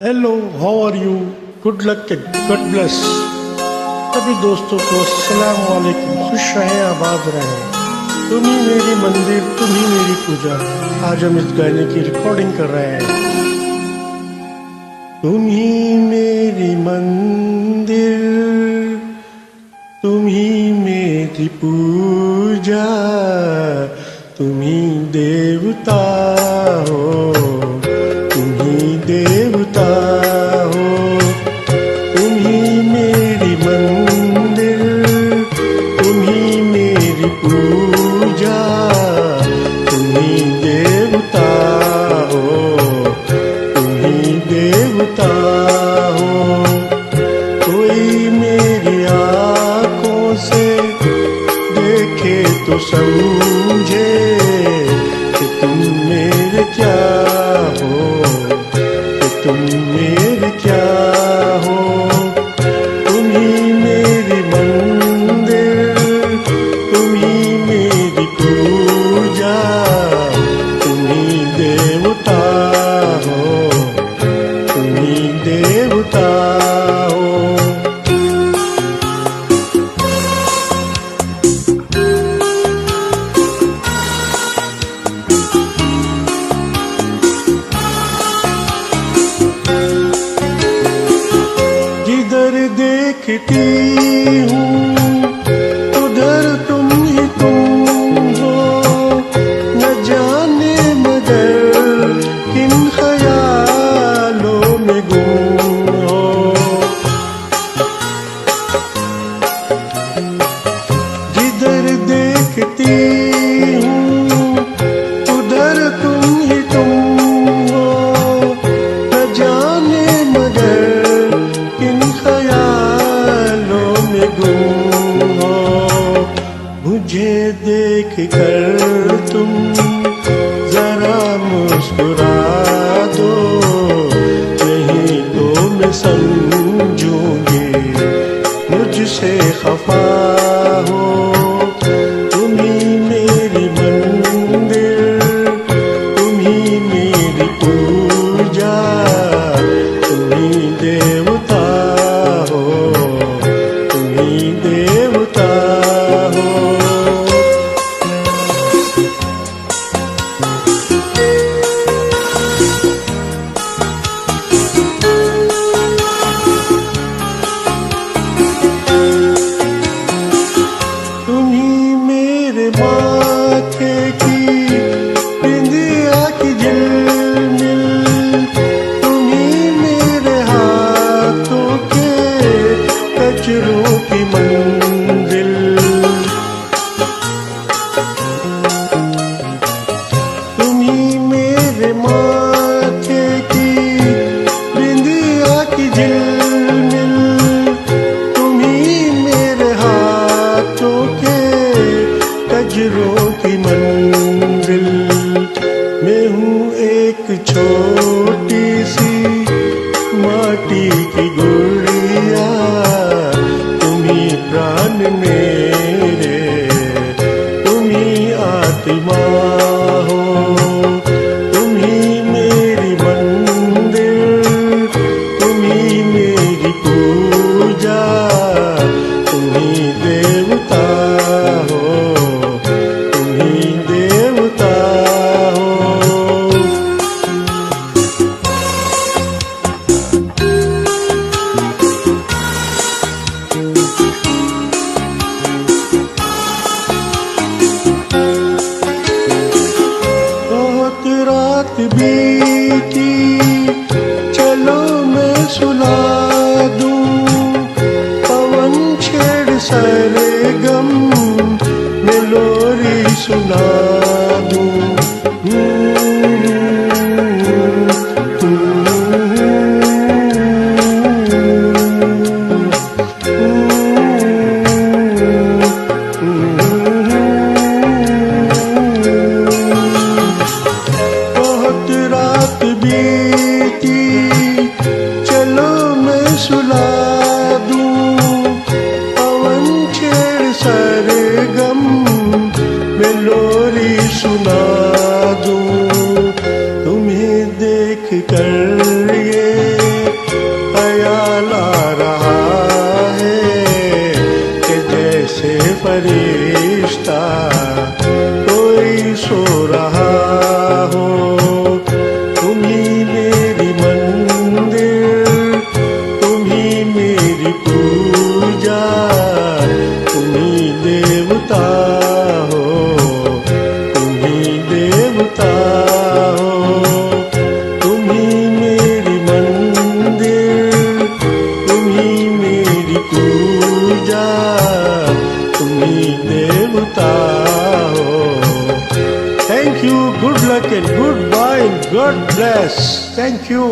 Hello, how are you? Good luck, God bless. सभी दोस्तों को अस्सलाम वालेकुम। खुश रहें, आबाद रहें। तुम ही मेरी मंदिर, तुम ही मेरी पूजा। आज हम इस गाने की रिकॉर्डिंग कर रहे हैं। तुम ही मेरी मंदिर, तुम ही मेरी पूजा, तुम ही देवता हो, तुम ही देवता हो। तुम ही मेरी मंदिर, तुम ही मेरी पूजा, तुम ही देवता हो, तुम ही देवता हो। कोई मेरी आँखों से देखे तो समझे कि तुम मेरे क्या हो, कि तुम मेरे क्या हो। तुम ही मेरी मंदिर, तुम ही मेरी पूजा, तुम ही देवता हो, तुम ही देवता हो। जिधर देखती हूँ उधर तुम ही तुम हो, न जाने मगर किन ख्यालों में गुम हो। जिधर देखती हूँ उधर तुम ही तुम हो, न जाने मगर किन ख्यालों में गुम हो। मुझे देख कर तुम जरा मुस्कुरा दो, नहीं तो मैं समझूंगी मुझसे खफा हो। तुम ही मेरी मंदिर, तुम ही मेरी पूजा, तुम ही देवता हो, तुम ही देवता हो। तुम ही मेरे माथे की बिंदिया की झिलमिल, तुम ही मेरे हाथों के कचरों की मंजिल। तुम ही मेरे माथे की बिंदिया की झिलमिल, तुम ही मेरे हाथों के कजरों की मंजिल। मैं हूँ एक छोटी सी माटी की गुड़िया, तुम ही प्राण मेरे, तुम ही आत्मा हो। तुम ही मेरी मंदिर, तुम ही मेरी पूजा, तुम ही देवता हो, तुम ही देवता हो। बहुत रात बीती, चलो मैं सुला दूं, पवन छेड़ सरगम में लोरी सुना दूं। बहुत रात बीती, चलो मैं सुला दूं, पवन छेड़ सरगम में लोरी सुना दूं। तुम्हें देख कर ये सो रहा हूँ। तुम ही मेरी मंदिर, तुम ही मेरी पूजा, तुम ही देवता हो, तुम ही देवता हो। तुम ही मेरी मंदिर, तुम ही मेरी पूजा, तुम ही देवता हो। Thank you, good luck and goodbye and God bless. Thank you.